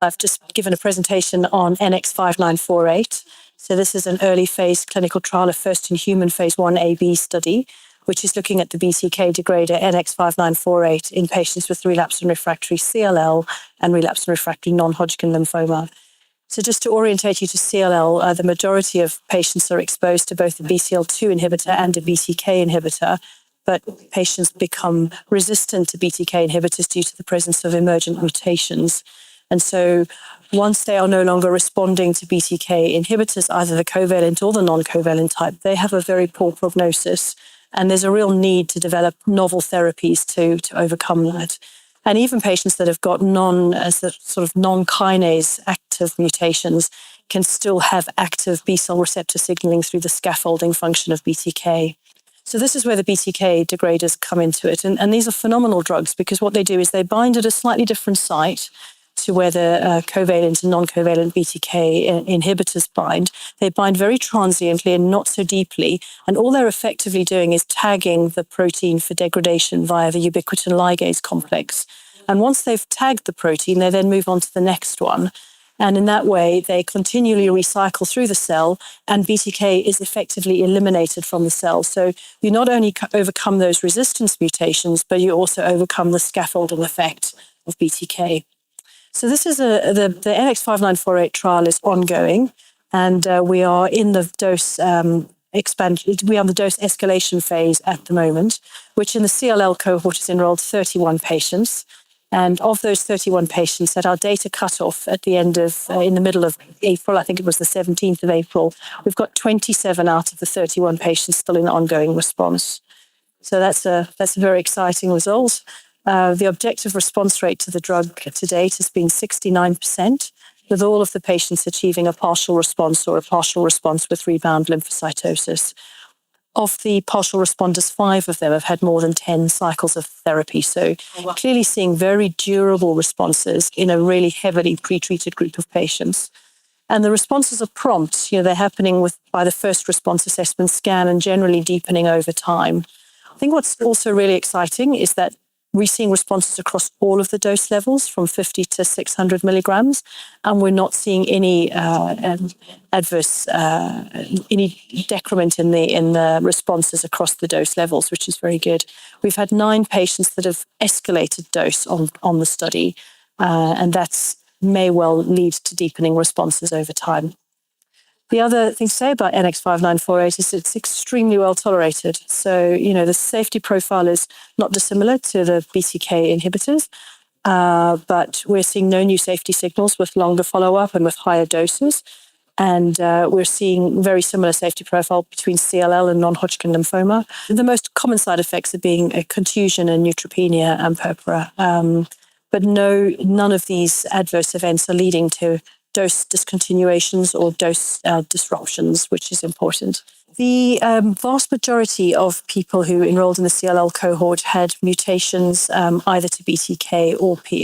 I've just given a presentation on NX-5948. So this is an early phase clinical trial, a first-in-human phase 1AB study, which is looking at the BTK degrader NX-5948 in patients with relapsed and refractory CLL and relapsed and refractory non-Hodgkin lymphoma. So just to orientate you to CLL, the majority of patients are exposed to both the BCL2 inhibitor and a BTK inhibitor, but patients become resistant to BTK inhibitors due to the presence of emergent mutations. And so once they are no longer responding to BTK inhibitors, either the covalent or the non-covalent type, they have a very poor prognosis. And there's a real need to develop novel therapies to overcome that. And even patients that have got non-kinase active mutations can still have active B-cell receptor signaling through the scaffolding function of BTK. So this is where the BTK degraders come into it. And these are phenomenal drugs because what they do is they bind at a slightly different site to where the covalent and non-covalent BTK inhibitors bind. They bind very transiently and not so deeply. And all they're effectively doing is tagging the protein for degradation via the ubiquitin ligase complex. And once they've tagged the protein, they then move on to the next one. And in that way, they continually recycle through the cell, and BTK is effectively eliminated from the cell. So you not only overcome those resistance mutations, but you also overcome the scaffolding effect of BTK. So this is the NX-5948 trial is ongoing, and we are in the dose expansion. We are in the dose escalation phase at the moment, which in the CLL cohort has enrolled 31 patients. And of those 31 patients at our data cutoff at the end of, in the middle of April, I think it was the 17th of April, we've got 27 out of the 31 patients still in ongoing response. So that's a very exciting result. The objective response rate to the drug to date has been 69%, with all of the patients achieving a partial response or a partial response with rebound lymphocytosis. Of the partial responders, 5 of them have had more than 10 cycles of therapy. So clearly seeing very durable responses in a really heavily pretreated group of patients. And the responses are prompt. They're happening by the first response assessment scan and generally deepening over time. I think what's also really exciting is that we're seeing responses across all of the dose levels from 50 to 600 milligrams, and we're not seeing any any decrement in the responses across the dose levels, which is very good. We've had 9 patients that have escalated dose on the study, and that may well lead to deepening responses over time. The other thing to say about NX-5948 is it's extremely well tolerated. So, the safety profile is not dissimilar to the BTK inhibitors, but we're seeing no new safety signals with longer follow-up and with higher doses. And we're seeing very similar safety profile between CLL and non-Hodgkin lymphoma. The most common side effects are being a contusion and neutropenia and purpura. But none of these adverse events are leading to dose discontinuations or dose disruptions, which is important. The vast majority of people who enrolled in the CLL cohort had mutations either to BTK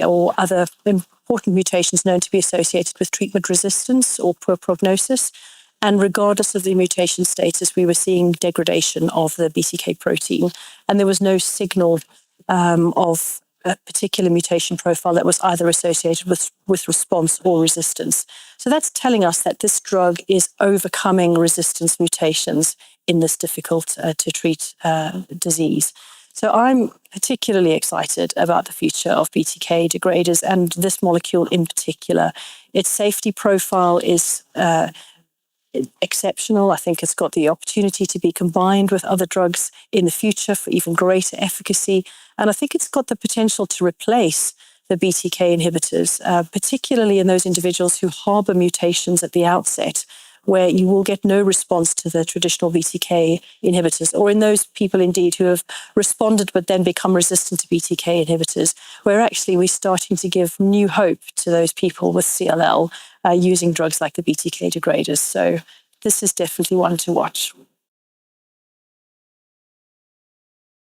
or other important mutations known to be associated with treatment resistance or poor prognosis. And regardless of the mutation status, we were seeing degradation of the BTK protein. And there was no signal of a particular mutation profile that was either associated with response or resistance. So that's telling us that this drug is overcoming resistance mutations in this difficult to treat disease. So I'm particularly excited about the future of BTK degraders and this molecule in particular. Its safety profile is exceptional. I think it's got the opportunity to be combined with other drugs in the future for even greater efficacy. And I think it's got the potential to replace the BTK inhibitors, particularly in those individuals who harbor mutations at the outset, where you will get no response to the traditional BTK inhibitors, or in those people indeed who have responded but then become resistant to BTK inhibitors, where actually we're starting to give new hope to those people with CLL using drugs like the BTK degraders. So this is definitely one to watch.